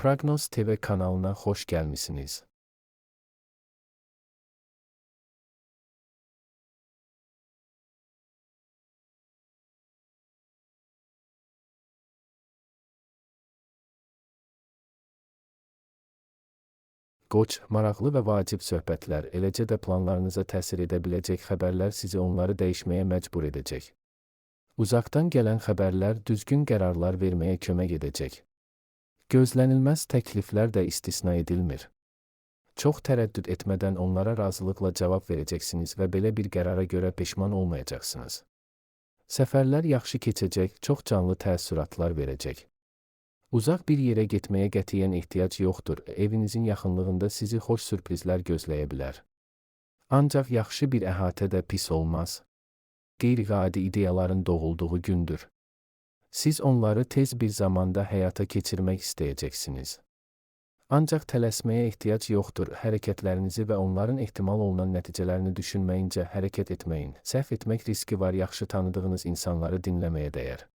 Prognoz TV kanalına hoş gelmişsiniz. Qoç, maraqlı və vacib söhbətlər, eləcə də planlarınıza təsir edə biləcək xəbərlər sizi onları dəyişməyə məcbur edəcək. Uzaqdan gələn xəbərlər düzgün qərarlar verməyə kömək edəcək. Gözlənilməz təkliflər də istisna edilmir. Çox tərəddüd etmədən onlara razılıqla cavab verəcəksiniz və belə bir qərara görə peşman olmayacaqsınız. Səfərlər yaxşı keçəcək, çox canlı təəssüratlar verəcək. Uzaq bir yerə getməyə qətiyyən ehtiyac yoxdur, evinizin yaxınlığında sizi xoş sürprizlər gözləyə bilər. Ancaq yaxşı bir əhatə də pis olmaz. Qeyri-adi ideyaların doğulduğu gündür. Siz onları tez bir zamanda həyata keçirmək istəyəcəksiniz. Ancaq tələsməyə ehtiyac yoxdur, hərəkətlərinizi və onların ehtimal olunan nəticələrini düşünməyincə hərəkət etməyin. Səhv etmək riski var, yaxşı tanıdığınız insanları dinləməyə dəyər.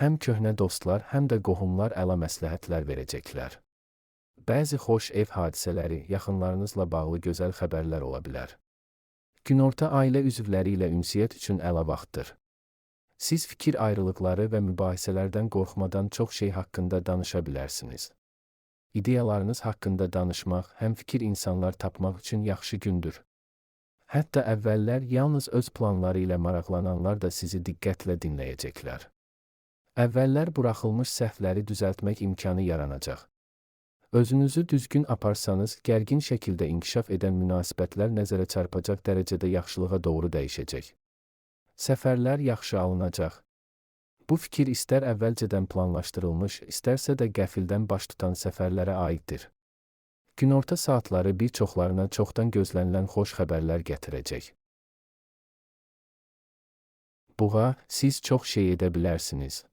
Həm köhnə dostlar, həm də qohumlar əla məsləhətlər verəcəklər. Bəzi xoş ev hadisələri, yaxınlarınızla bağlı gözəl xəbərlər ola bilər. Günorta ailə üzvləri ilə ünsiyyət üçün əla vaxtdır. Siz fikir ayrılıqları və mübahisələrdən qorxmadan çox şey haqqında danışa bilərsiniz. İdeyalarınız haqqında danışmaq, həm fikir insanlar tapmaq üçün yaxşı gündür. Hətta əvvəllər yalnız öz planları ilə maraqlananlar da sizi diqqətlə dinləyəcəklər. Əvvəllər buraxılmış səhvləri düzəltmək imkanı yaranacaq. Özünüzü düzgün aparsanız, gərgin şəkildə inkişaf edən münasibətlər nəzərə çarpacaq dərəcədə yaxşılığa doğru dəyişəcək. Səfərlər yaxşı alınacaq. Bu fikir istər əvvəlcədən planlaşdırılmış, istərsə də qəfildən baş tutan səfərlərə aiddir. Günorta saatları bir çoxlarına çoxdan gözlənilən xoş xəbərlər gətirəcək. Buğa, siz çox şey edə bilərsiniz.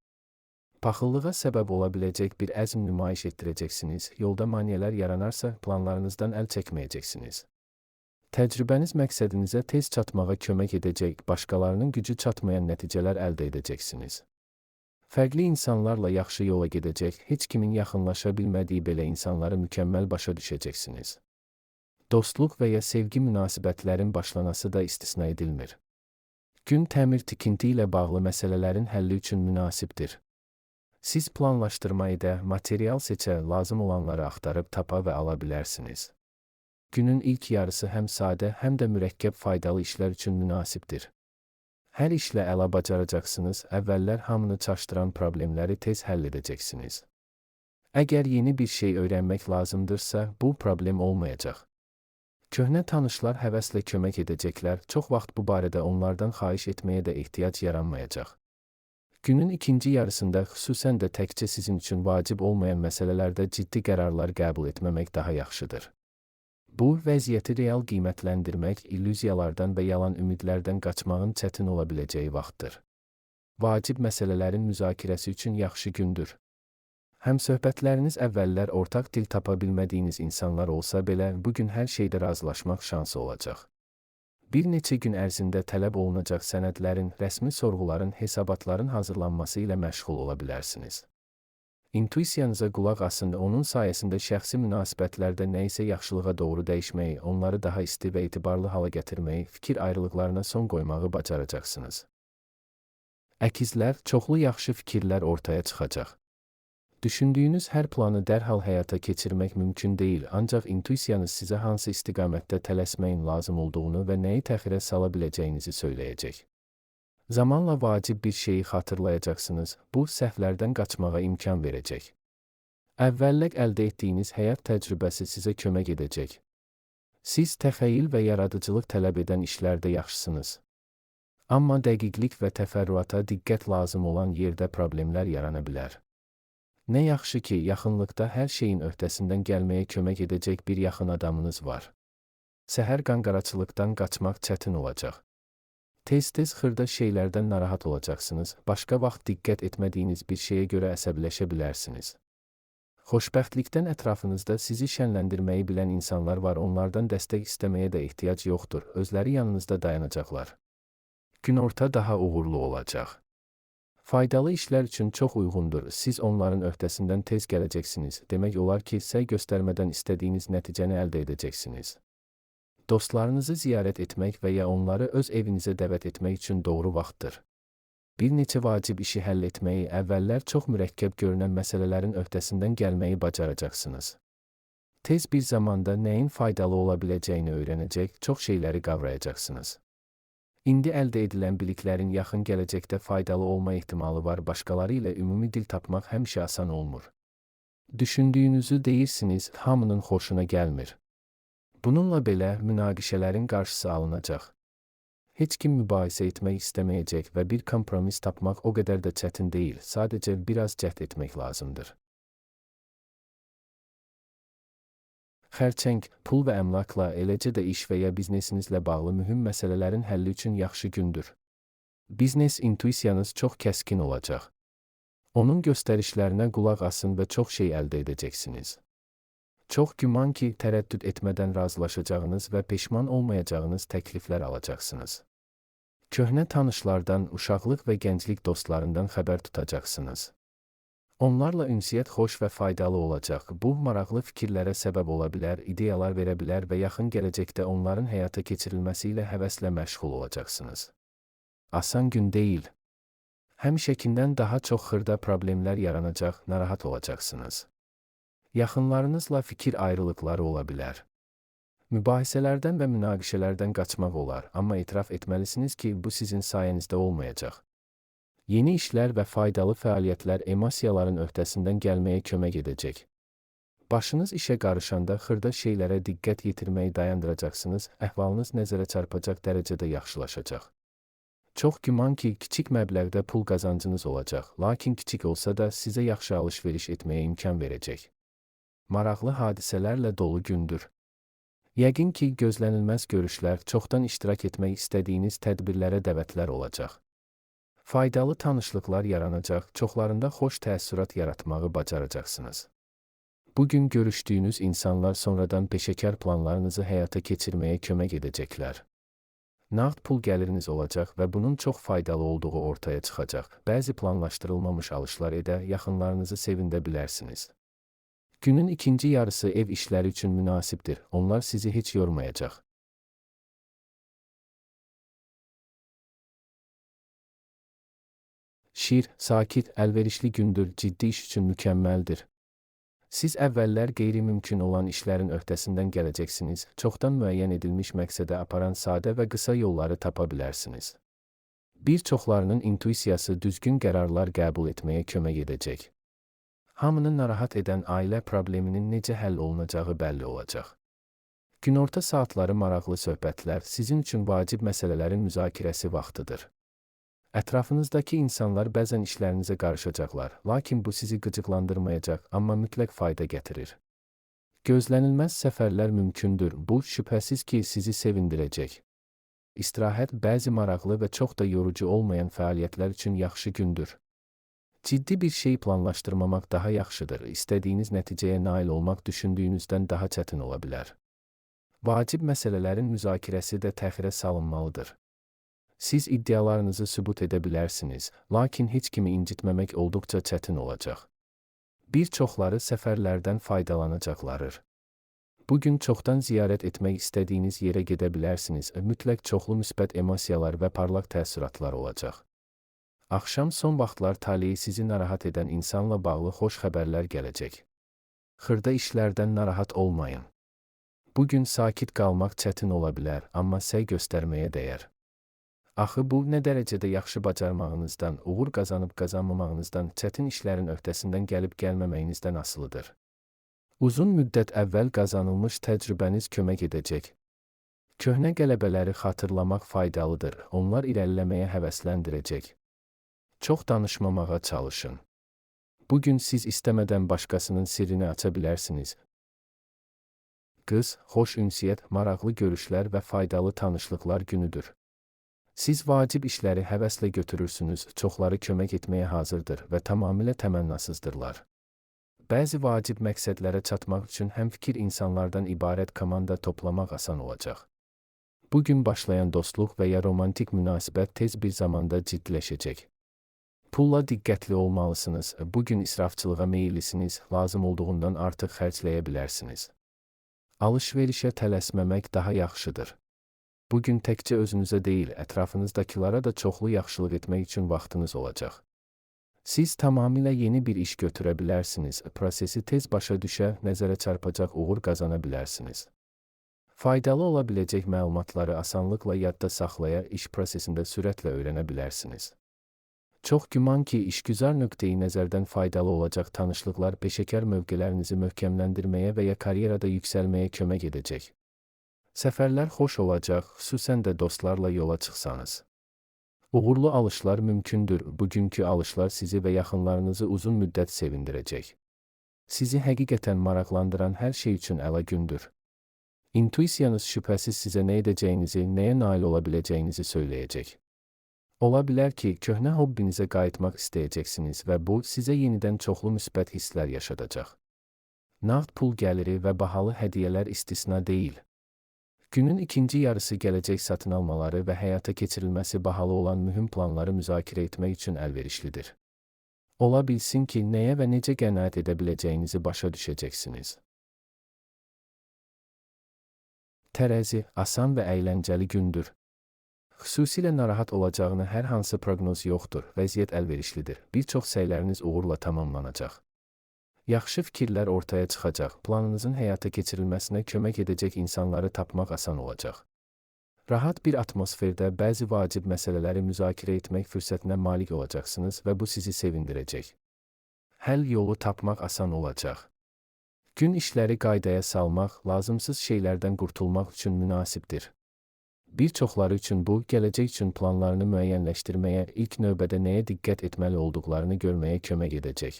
Paxıllığa səbəb ola biləcək bir əzm nümayiş etdirəcəksiniz, yolda maneələr yaranarsa planlarınızdan əl çəkməyəcəksiniz. Təcrübəniz məqsədinizə tez çatmağa kömək edəcək, başqalarının gücü çatmayan nəticələr əldə edəcəksiniz. Fərqli insanlarla yaxşı yola gedəcək, heç kimin yaxınlaşa bilmədiyi belə insanları mükəmməl başa düşəcəksiniz. Dostluq və ya sevgi münasibətlərin başlanası da istisna edilmir. Gün təmir-tikinti ilə bağlı məsələlərin həlli üçün münasibdir. Siz planlaşdırma edə, material seçə, lazım olanları axtarıb tapa və ala bilərsiniz. Günün ilk yarısı həm sadə, həm də mürəkkəb faydalı işlər üçün münasibdir. Hər işlə əla bacaracaqsınız, əvvəllər hamını çaşdıran problemləri tez həll edəcəksiniz. Əgər yeni bir şey öyrənmək lazımdırsa, bu problem olmayacaq. Köhnə tanışlar həvəslə kömək edəcəklər, çox vaxt bu barədə onlardan xahiş etməyə də ehtiyac yaranmayacaq. Günün ikinci yarısında xüsusən də təkcə sizin üçün vacib olmayan məsələlərdə ciddi qərarlar qəbul etməmək daha yaxşıdır. Bu, vəziyyəti real qiymətləndirmək, illüziyalardan və yalan ümidlərdən qaçmağın çətin ola biləcəyi vaxtdır. Vacib məsələlərin müzakirəsi üçün yaxşı gündür. Həmsöhbətləriniz əvvəllər ortaq dil tapa bilmədiyiniz insanlar olsa belə, bugün hər şeydə razılaşmaq şansı olacaq. Bir neçə gün ərzində tələb olunacaq sənədlərin, rəsmi sorğuların, hesabatların hazırlanması ilə məşğul ola bilərsiniz. İntuisiyanıza qulaq asın, onun sayəsində şəxsi münasibətlərdə nə isə yaxşılığa doğru dəyişməyi, onları daha isti və etibarlı hala gətirməyi, fikir ayrılıqlarına son qoymağı bacaracaqsınız. Əkizlər, çoxlu yaxşı fikirlər ortaya çıxacaq. Düşündüyünüz hər planı dərhal həyata keçirmək mümkün deyil, ancaq intuisiyanız sizə hansı istiqamətdə tələsməyin lazım olduğunu və nəyi təxirə sala biləcəyinizi söyləyəcək. Zamanla vacib bir şeyi xatırlayacaqsınız, bu səhvlərdən qaçmağa imkan verəcək. Əvvəllər əldə etdiyiniz həyat təcrübəsi sizə kömək edəcək. Siz təxəyyül və yaradıcılıq tələb edən işlərdə yaxşısınız. Amma dəqiqlik və təfərrüata diqqət lazım olan yerdə problemlər yarana bilər. Nə yaxşı ki, yaxınlıqda hər şeyin öhdəsindən gəlməyə kömək edəcək bir yaxın adamınız var. Səhər qanqaraçılıqdan qaçmaq çətin olacaq. Tez-tez xırda şeylərdən narahat olacaqsınız, başqa vaxt diqqət etmədiyiniz bir şeyə görə əsəbləşə bilərsiniz. Xoşbəxtlikdən ətrafınızda sizi şənləndirməyi bilən insanlar var, onlardan dəstək istəməyə də ehtiyac yoxdur, özləri yanınızda dayanacaqlar. Günorta daha uğurlu olacaq. Faydalı işlər üçün çox uyğundur. Siz onların öhdəsindən tez gələcəksiniz. Demək olar ki, səy göstərmədən istədiyiniz nəticəni əldə edəcəksiniz. Dostlarınızı ziyarət etmək və ya onları öz evinizə dəvət etmək üçün doğru vaxtdır. Bir neçə vacib işi həll etməyi, əvvəllər çox mürəkkəb görünən məsələlərin öhdəsindən gəlməyi bacaracaqsınız. Tez bir zamanda nəyin faydalı ola biləcəyini öyrənəcək, çox şeyləri qavrayacaqsınız. İndi əldə edilən biliklərin yaxın gələcəkdə faydalı olma ehtimalı var. Başqaları ilə ümumi dil tapmaq həmişə asan olmur. Düşündüyünüzü deyirsiniz, hamının xoşuna gəlmir. Bununla belə münaqişələrin qarşısı alınacaq. Heç kim mübahisə etmək istəməyəcək və bir kompromis tapmaq o qədər də çətin deyil, sadəcə biraz cəhd etmək lazımdır. Xərçəng, pul və əmlakla, eləcə də iş və ya biznesinizlə bağlı mühüm məsələlərin həlli üçün yaxşı gündür. Biznes intuisiyanız çox kəskin olacaq. Onun göstərişlərinə qulaq asın və çox şey əldə edəcəksiniz. Çox güman ki, tərəddüd etmədən razılaşacağınız və peşman olmayacağınız təkliflər alacaqsınız. Köhnə tanışlardan, uşaqlıq və gənclik dostlarından xəbər tutacaqsınız. Onlarla ünsiyyət xoş və faydalı olacaq. Bu, maraqlı fikirlərə səbəb ola bilər, ideyalar verə bilər və yaxın gələcəkdə onların həyata keçirilməsi ilə həvəslə məşğul olacaqsınız. Asan gün deyil. Həmişəkindən daha çox xırda problemlər yaranacaq, narahat olacaqsınız. Yaxınlarınızla fikir ayrılıqları ola bilər. Mübahisələrdən və münaqişələrdən qaçmaq olar, amma etiraf etməlisiniz ki, bu sizin sayənizdə olmayacaq. Yeni işlər və faydalı fəaliyyətlər emosiyaların öhdəsindən gəlməyə kömək edəcək. Başınız işə qarışanda xırda şeylərə diqqət yetirməyi dayandıracaqsınız, əhvalınız nəzərə çarpacaq dərəcədə yaxşılaşacaq. Çox güman ki, kiçik məbləğdə pul qazancınız olacaq, lakin kiçik olsa da sizə yaxşı alış-veriş etməyə imkan verəcək. Maraqlı hadisələrlə dolu gündür. Yəqin ki, gözlənilməz görüşlər, çoxdan iştirak etmək istədiyiniz tədbirlərə dəvətlər olacaq. Faydalı tanışlıqlar yaranacaq, çoxlarında xoş təəssürat yaratmağı bacaracaqsınız. Bugün görüşdüyünüz insanlar sonradan peşəkar planlarınızı həyata keçirməyə kömək edəcəklər. Nağd pul gəliriniz olacaq və bunun çox faydalı olduğu ortaya çıxacaq. Bəzi planlaşdırılmamış alışlar edə, yaxınlarınızı sevindirə bilərsiniz. Günün ikinci yarısı ev işləri üçün münasibdir, onlar sizi heç yormayacaq. Şir, sakit, əlverişli gündür, ciddi iş üçün mükəmməldir. Siz əvvəllər qeyri-mümkün olan işlərin öhdəsindən gələcəksiniz, çoxdan müəyyən edilmiş məqsədə aparan sadə və qısa yolları tapa bilərsiniz. Bir çoxlarının intuisiyası düzgün qərarlar qəbul etməyə kömək edəcək. Hamını narahat edən ailə probleminin necə həll olunacağı bəlli olacaq. Günorta saatları maraqlı söhbətlər, sizin üçün vacib məsələlərin müzakirəsi vaxtıdır. Ətrafınızdakı insanlar bəzən işlərinizə qarışacaqlar, lakin bu sizi qıcıqlandırmayacaq, amma mütləq fayda gətirir. Gözlənilməz səfərlər mümkündür, bu şübhəsiz ki, sizi sevindirəcək. İstirahət bəzi maraqlı və çox da yorucu olmayan fəaliyyətlər üçün yaxşı gündür. Ciddi bir şey planlaşdırmamaq daha yaxşıdır, istədiyiniz nəticəyə nail olmaq düşündüyünüzdən daha çətin ola bilər. Vacib məsələlərin müzakirəsi də təxirə salınmalıdır. Siz iddialarınızı sübut edə bilərsiniz, lakin heç kimi incitməmək olduqca çətin olacaq. Bir çoxları səfərlərdən faydalanacaqlarır. Bugün çoxdan ziyarət etmək istədiyiniz yerə gedə bilərsiniz, mütləq çoxlu müsbət emosiyalar və parlaq təəssüratlar olacaq. Axşam son vaxtlar taleyi sizi narahat edən insanla bağlı xoş xəbərlər gələcək. Xırda işlərdən narahat olmayın. Bugün sakit qalmaq çətin ola bilər, amma səy göstərməyə dəyər. Axı bu, nə dərəcədə yaxşı bacarmağınızdan, uğur qazanıb qazanmamağınızdan, çətin işlərin öhdəsindən gəlib gəlməməyinizdən asılıdır. Uzun müddət əvvəl qazanılmış təcrübəniz kömək edəcək. Köhnə qələbələri xatırlamaq faydalıdır, onlar irəliləməyə həvəsləndirəcək. Çox danışmamağa çalışın. Bugün siz istəmədən başqasının sirrini aça bilərsiniz. Qız, xoş ünsiyyət, maraqlı görüşlər və faydalı tanışlıqlar günüdür. Siz vacib işləri həvəslə götürürsünüz, çoxları kömək etməyə hazırdır və tamamilə təmənnasızdırlar. Bəzi vacib məqsədlərə çatmaq üçün həmfikir insanlardan ibarət komanda toplamaq asan olacaq. Bugün başlayan dostluq və ya romantik münasibət tez bir zamanda ciddiləşəcək. Pulla diqqətli olmalısınız. Bugün israfçılığa meyillisiniz, lazım olduğundan artıq xərcləyə bilərsiniz. Alış-verişə tələsməmək daha yaxşıdır. Bugün təkcə özünüzə deyil, ətrafınızdakilara da çoxlu yaxşılıq etmək üçün vaxtınız olacaq. Siz tamamilə yeni bir iş götürə bilərsiniz, prosesi tez başa düşə, nəzərə çarpacaq uğur qazana bilərsiniz. Faydalı ola biləcək məlumatları asanlıqla yadda saxlaya, iş prosesində sürətlə öyrənə bilərsiniz. Çox güman ki, işgüzar nöqteyi nəzərdən faydalı olacaq tanışlıqlar peşəkar mövqelərinizi möhkəmləndirməyə və ya karyerada yüksəlməyə kömək edəcək. Səfərlər xoş olacaq, xüsusən də dostlarla yola çıxsanız. Uğurlu alışlar mümkündür. Bugünkü alışlar sizi və yaxınlarınızı uzun müddət sevindirəcək. Sizi həqiqətən maraqlandıran hər şey üçün əla gündür. İntuisiyanız şübhəsiz sizə nə edəcəyinizi, nəyə nail ola biləcəyinizi söyləyəcək. Ola bilər ki, köhnə hobbinizə qayıtmaq istəyəcəksiniz və bu, sizə yenidən çoxlu müsbət hisslər yaşadacaq. Nağd pul gəliri və bahalı hədiyyələr istisna deyil. Günün ikinci yarısı gələcək satın almaları və həyata keçirilməsi bahalı olan mühüm planları müzakirə etmək üçün əlverişlidir. Ola bilsin ki, nəyə və necə qənaət edə biləcəyinizi başa düşəcəksiniz. Tərəzi, asan və əyləncəli gündür. Xüsusilə narahat olacağını hər hansı proqnoz yoxdur, vəziyyət əlverişlidir. Bir çox səyləriniz uğurla tamamlanacaq. Yaxşı fikirlər ortaya çıxacaq, planınızın həyata keçirilməsinə kömək edəcək insanları tapmaq asan olacaq. Rahat bir atmosferdə bəzi vacib məsələləri müzakirə etmək fürsətinə malik olacaqsınız və bu sizi sevindirəcək. Həll yolu tapmaq asan olacaq. Gün işləri qaydaya salmaq, lazımsız şeylərdən qurtulmaq üçün münasibdir. Bir çoxları üçün bu, gələcək üçün planlarını müəyyənləşdirməyə, ilk növbədə nəyə diqqət etməli olduqlarını görməyə kömək edəcək.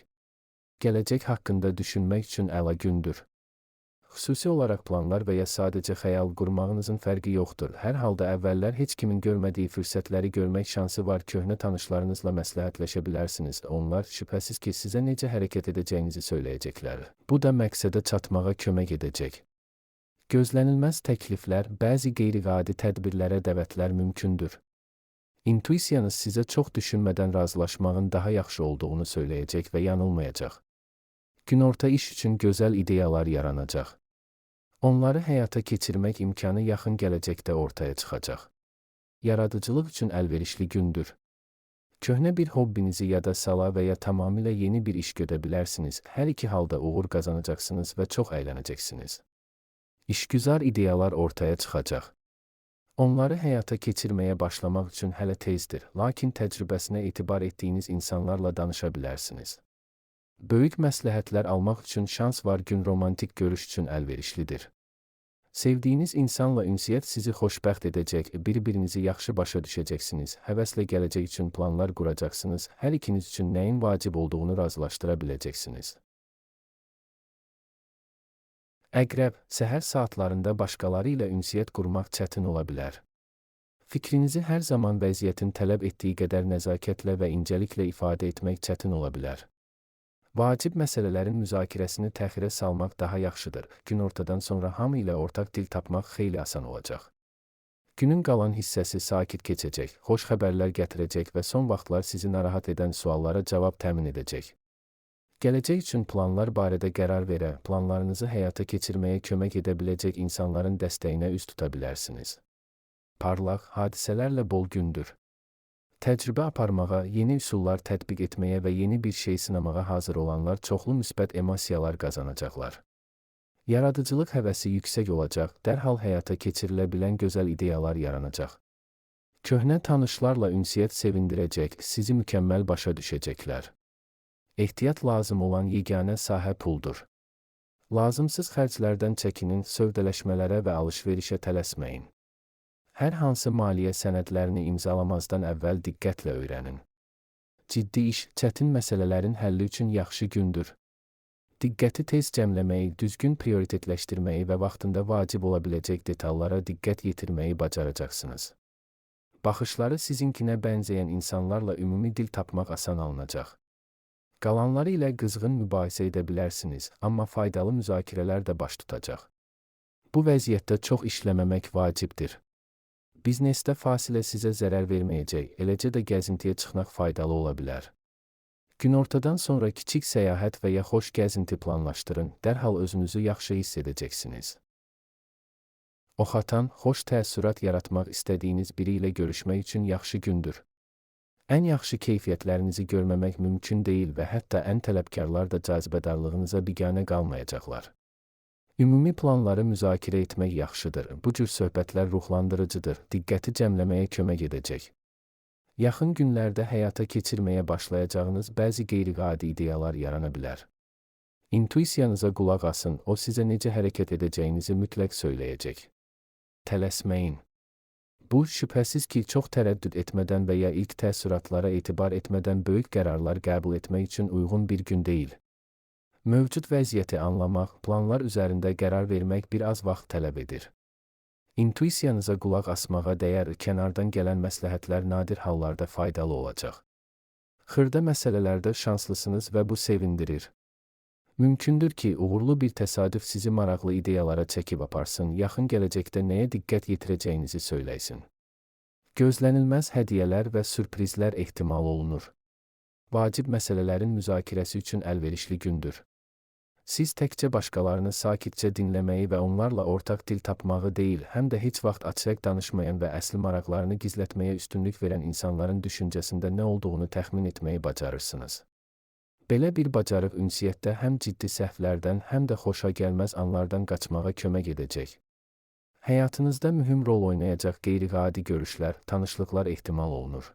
Gələcək haqqında düşünmək üçün əla gündür. Xüsusi olaraq planlar və ya sadəcə xəyal qurmağınızın fərqi yoxdur. Hər halda əvvəllər heç kimin görmədiyi fürsətləri görmək şansı var. Köhnə tanışlarınızla məsləhətləşə bilərsiniz. Onlar şübhəsiz ki, sizə necə hərəkət edəcəyinizi söyləyəcəklər. Bu da məqsədə çatmağa kömək edəcək. Gözlənilməz təkliflər, bəzi qeyri-adi tədbirlərə dəvətlər mümkündür. İntuisiyanız sizə çox düşünmədən razılaşmağın daha yaxşı olduğunu söyləyəcək və yanılmayacaq. Günorta iş üçün gözəl ideyalar yaranacaq. Onları həyata keçirmək imkanı yaxın gələcəkdə ortaya çıxacaq. Yaradıcılıq üçün əlverişli gündür. Köhnə bir hobbinizi yada sala və ya tamamilə yeni bir iş görə bilərsiniz. Hər iki halda uğur qazanacaqsınız və çox əylənəcəksiniz. İşgüzar ideyalar ortaya çıxacaq. Onları həyata keçirməyə başlamaq üçün hələ tezdir, lakin təcrübəsinə etibar etdiyiniz insanlarla danışa bilərsiniz. Böyük məsləhətlər almaq üçün şans var. Gün romantik görüş üçün əlverişlidir. Sevdiyiniz insanla ünsiyyət sizi xoşbəxt edəcək, bir-birinizi yaxşı başa düşəcəksiniz, həvəslə gələcək üçün planlar quracaqsınız, hər ikiniz üçün nəyin vacib olduğunu razılaşdıra biləcəksiniz. Əqrəb, səhər saatlarında başqaları ilə ünsiyyət qurmaq çətin ola bilər. Fikrinizi hər zaman vəziyyətin tələb etdiyi qədər nəzakətlə və incəliklə ifadə etmək çətin ola bilər. Vacib məsələlərin müzakirəsini təxirə salmaq daha yaxşıdır. Günortadan sonra hamı ilə ortaq dil tapmaq xeyli asan olacaq. Günün qalan hissəsi sakit keçəcək, xoş xəbərlər gətirəcək və son vaxtlar sizi narahat edən suallara cavab təmin edəcək. Gələcək üçün planlar barədə qərar verə, planlarınızı həyata keçirməyə kömək edə biləcək insanların dəstəyinə üz tuta bilərsiniz. Parlaq, hadisələrlə bol gündür. Təcrübə aparmağa, yeni üsullar tətbiq etməyə və yeni bir şey sınamağa hazır olanlar çoxlu müsbət emosiyalar qazanacaqlar. Yaradıcılıq həvəsi yüksək olacaq, dərhal həyata keçirilə bilən gözəl ideyalar yaranacaq. Köhnə tanışlarla ünsiyyət sevindirəcək, sizi mükəmməl başa düşəcəklər. Ehtiyat lazım olan yeganə sahə puldur. Lazımsız xərclərdən çəkinin, sövdələşmələrə və alış-verişə tələsməyin. Hər hansı maliyyə sənədlərini imzalamazdan əvvəl diqqətlə öyrənin. Ciddi iş, çətin məsələlərin həlli üçün yaxşı gündür. Diqqəti tez cəmləməyi, düzgün prioritetləşdirməyi və vaxtında vacib ola biləcək detallara diqqət yetirməyi bacaracaqsınız. Baxışları sizinkinə bənzəyən insanlarla ümumi dil tapmaq asan alınacaq. Qalanları ilə qızğın mübahisə edə bilərsiniz, amma faydalı müzakirələr də baş tutacaq. Bu vəziyyətdə çox işləməmək vacibdir. Biznesdə fasilə sizə zərər verməyəcək, eləcə də gəzintiyə çıxmaq faydalı ola bilər. Günortadan sonra kiçik səyahət və ya xoş gəzinti planlaşdırın, dərhal özünüzü yaxşı hiss edəcəksiniz. Oxatan, xoş təəssürat yaratmaq istədiyiniz biri ilə görüşmək üçün yaxşı gündür. Ən yaxşı keyfiyyətlərinizi görməmək mümkün deyil və hətta ən tələbkarlar da cazibədarlığınıza biganə qalmayacaqlar. Ümumi planları müzakirə etmək yaxşıdır. Bu cür söhbətlər ruhlandırıcıdır, diqqəti cəmləməyə kömək edəcək. Yaxın günlərdə həyata keçirməyə başlayacağınız bəzi qeyri-adi ideyalar yarana bilər. İntuisiyanıza qulaq asın, o sizə necə hərəkət edəcəyinizi mütləq söyləyəcək. Tələsməyin. Bu, şübhəsiz ki, çox tərəddüd etmədən və ya ilk təəssüratlara etibar etmədən böyük qərarlar qəbul etmək üçün uyğun bir gün deyil. Mövcud vəziyyəti anlamaq, planlar üzərində qərar vermək bir az vaxt tələb edir. İntuisiyanıza qulaq asmağa dəyər, kənardan gələn məsləhətlər nadir hallarda faydalı olacaq. Xırda məsələlərdə şanslısınız və bu sevindirir. Mümkündür ki, uğurlu bir təsadüf sizi maraqlı ideyalara çəkib aparsın, yaxın gələcəkdə nəyə diqqət yetirəcəyinizi söyləysin. Gözlənilməz hədiyyələr və sürprizlər ehtimal olunur. Vacib məsələlərin müzakirəsi üçün əlverişli gündür. Siz təkcə başqalarını sakitcə dinləməyi və onlarla ortaq dil tapmağı deyil, həm də heç vaxt açıq danışmayan və əsli maraqlarını gizlətməyə üstünlük verən insanların düşüncəsində nə olduğunu təxmin etməyi bacarırsınız. Belə bir bacarıq ünsiyyətdə həm ciddi səhvlərdən, həm də xoşagəlməz anlardan qaçmağa kömək edəcək. Həyatınızda mühüm rol oynayacaq qeyri-adi görüşlər, tanışlıqlar ehtimal olunur.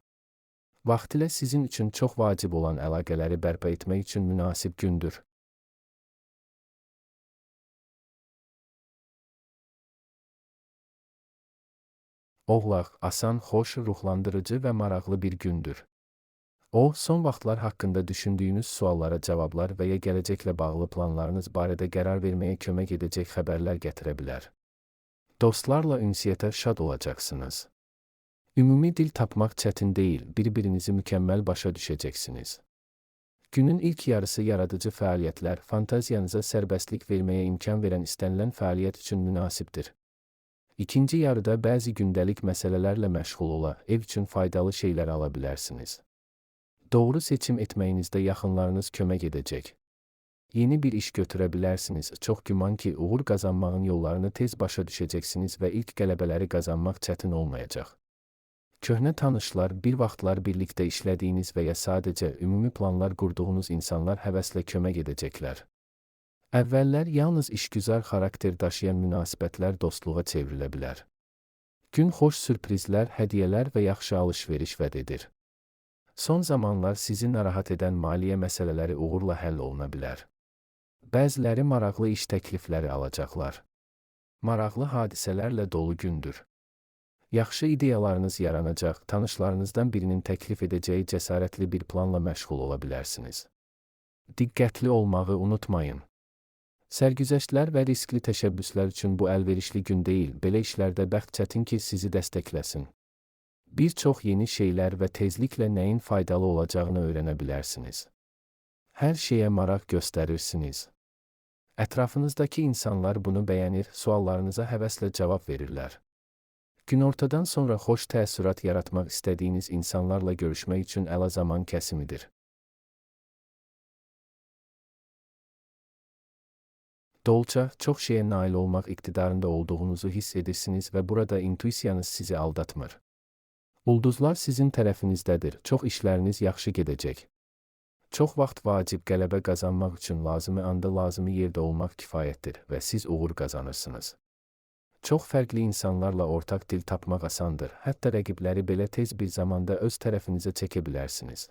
Vaxtilə sizin üçün çox vacib olan əlaqələri bərpa etmək üçün münasib gündür. Oğlaq, asan, xoş, ruhlandırıcı və maraqlı bir gündür. O, son vaxtlar haqqında düşündüyünüz suallara cavablar və ya gələcəklə bağlı planlarınız barədə qərar verməyə kömək edəcək xəbərlər gətirə bilər. Dostlarla ünsiyyətə şad olacaqsınız. Ümumi dil tapmaq çətin deyil, bir-birinizi mükəmməl başa düşəcəksiniz. Günün ilk yarısı yaradıcı fəaliyyətlər, fantaziyanıza sərbəstlik verməyə imkan verən istənilən fəaliyyət üçün münasibdir. İkinci yarıda bəzi gündəlik məsələlərlə məşğul ola, ev üçün faydalı şeylər ala bilərsiniz. Doğru seçim etməyinizdə yaxınlarınız kömək edəcək. Yeni bir iş götürə bilərsiniz, çox güman ki, uğur qazanmağın yollarını tez başa düşəcəksiniz və ilk qələbələri qazanmaq çətin olmayacaq. Köhnə tanışlar, bir vaxtlar birlikdə işlədiyiniz və ya sadəcə ümumi planlar qurduğunuz insanlar həvəslə kömək edəcəklər. Əvvəllər yalnız işgüzar xarakter daşıyan münasibətlər dostluğa çevrilə bilər. Gün xoş sürprizlər, hədiyyələr və yaxşı alış-veriş vəd edir. Son zamanlar sizi narahat edən maliyyə məsələləri uğurla həll oluna bilər. Bəziləri maraqlı iş təklifləri alacaqlar. Maraqlı hadisələrlə dolu gündür. Yaxşı ideyalarınız yaranacaq, tanışlarınızdan birinin təklif edəcəyi cəsarətli bir planla məşğul ola bilərsiniz. Diqqətli olmağı unutmayın. Sərgüzəştlər və riskli təşəbbüslər üçün bu əlverişli gün deyil, belə işlərdə bəxt çətin ki, sizi dəstəkləsin. Bir çox yeni şeylər və tezliklə nəyin faydalı olacağını öyrənə bilərsiniz. Hər şeyə maraq göstərirsiniz. Ətrafınızdakı insanlar bunu bəyənir, suallarınıza həvəslə cavab verirlər. Günortadan sonra xoş təəssürat yaratmaq istədiyiniz insanlarla görüşmək üçün əla zaman kəsimidir. Dolça, çox şeyə nail olmaq iqtidarında olduğunuzu hiss edirsiniz və burada intuisiyanız sizi aldatmır. Ulduzlar sizin tərəfinizdədir, çox işləriniz yaxşı gedəcək. Çox vaxt vacib qələbə qazanmaq üçün lazımi anda lazımi yerdə olmaq kifayətdir və siz uğur qazanırsınız. Çox fərqli insanlarla ortaq dil tapmaq asandır, hətta rəqibləri belə tez bir zamanda öz tərəfinizə çəkə bilərsiniz.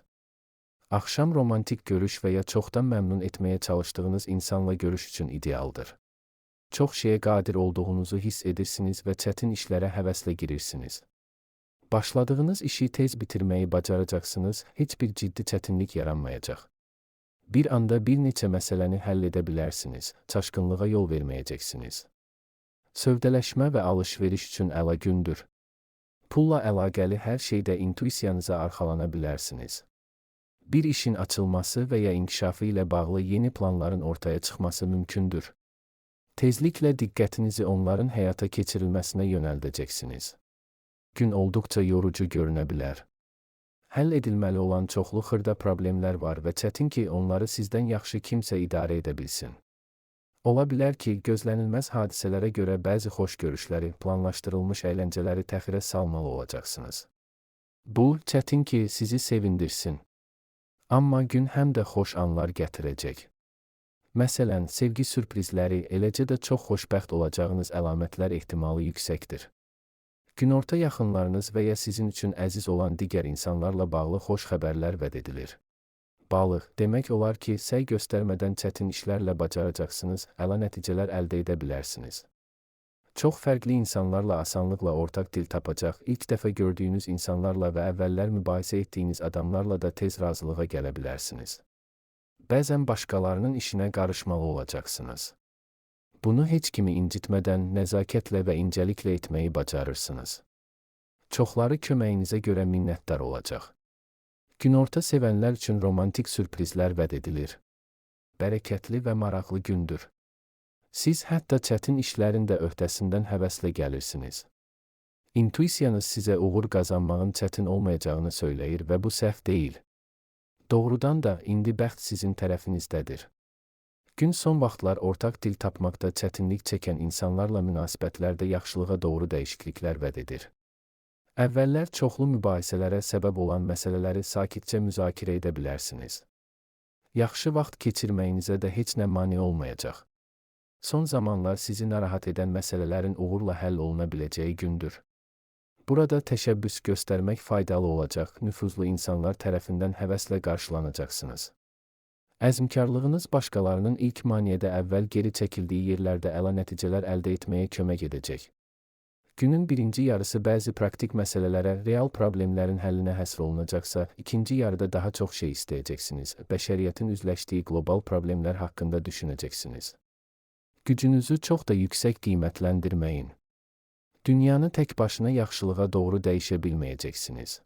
Axşam romantik görüş və ya çoxdan məmnun etməyə çalışdığınız insanla görüş üçün idealdır. Çox şeyə qadir olduğunuzu hiss edirsiniz və çətin işlərə həvəslə girirsiniz. Başladığınız işi tez bitirməyi bacaracaqsınız, heç bir ciddi çətinlik yaranmayacaq. Bir anda bir neçə məsələni həll edə bilərsiniz, çaşqınlığa yol verməyəcəksiniz. Sövdələşmə və alış-veriş üçün əla gündür. Pulla əlaqəli hər şeydə intuisiyanıza arxalana bilərsiniz. Bir işin açılması və ya inkişafı ilə bağlı yeni planların ortaya çıxması mümkündür. Tezliklə diqqətinizi onların həyata keçirilməsinə yönəldəcəksiniz. Gün olduqca yorucu görünə bilər. Həll edilməli olan çoxlu xırda problemlər var və çətin ki, onları sizdən yaxşı kimsə idarə edə bilsin. Ola bilər ki, gözlənilməz hadisələrə görə bəzi xoş görüşləri, planlaşdırılmış əyləncələri təxirə salmalı olacaqsınız. Bu, çətin ki, sizi sevindirsin. Amma gün həm də xoş anlar gətirəcək. Məsələn, sevgi sürprizləri, eləcə də çox xoşbəxt olacağınız əlamətlər ehtimalı yüksəkdir. Günorta yaxınlarınız və ya sizin üçün əziz olan digər insanlarla bağlı xoş xəbərlər vəd edilir. Balıq, demək olar ki, səy göstərmədən çətin işlərlə bacaracaqsınız, əla nəticələr əldə edə bilərsiniz. Çox fərqli insanlarla asanlıqla ortaq dil tapacaq, ilk dəfə gördüyünüz insanlarla və əvvəllər mübahisə etdiyiniz adamlarla da tez razılığa gələ bilərsiniz. Bəzən başqalarının işinə qarışmalı olacaqsınız. Bunu heç kimi incitmədən, nəzakətlə və incəliklə etməyi bacarırsınız. Çoxları köməyinizə görə minnətdar olacaq. Günorta sevənlər üçün romantik sürprizlər vəd edilir. Bərəkətli və maraqlı gündür. Siz hətta çətin işlərin də öhdəsindən həvəslə gəlirsiniz. İntuisiyanız sizə uğur qazanmağın çətin olmayacağını söyləyir və bu səhv deyil. Doğrudan da indi bəxt sizin tərəfinizdədir. Gün son vaxtlar ortaq dil tapmaqda çətinlik çəkən insanlarla münasibətlərdə yaxşılığa doğru dəyişikliklər vəd edir. Əvvəllər çoxlu mübahisələrə səbəb olan məsələləri sakitcə müzakirə edə bilərsiniz. Yaxşı vaxt keçirməyinizə də heç nə mane olmayacaq. Son zamanlar sizi narahat edən məsələlərin uğurla həll oluna biləcəyi gündür. Burada təşəbbüs göstərmək faydalı olacaq, nüfuzlu insanlar tərəfindən həvəslə qarşılanacaqsınız. Əzmkarlığınız başqalarının ilk maneədə əvvəl geri çəkildiyi yerlərdə əla nəticələr əldə etməyə kömək edəcək. Günün birinci yarısı bəzi praktik məsələlərə, real problemlərin həllinə həsr olunacaqsa, ikinci yarıda daha çox şey istəyəcəksiniz, bəşəriyyətin üzləşdiyi qlobal problemlər haqqında düşünəcəksiniz. Gücünüzü çox da yüksək qiymətləndirməyin. Dünyanı tək başına yaxşılığa doğru dəyişə bilməyəcəksiniz.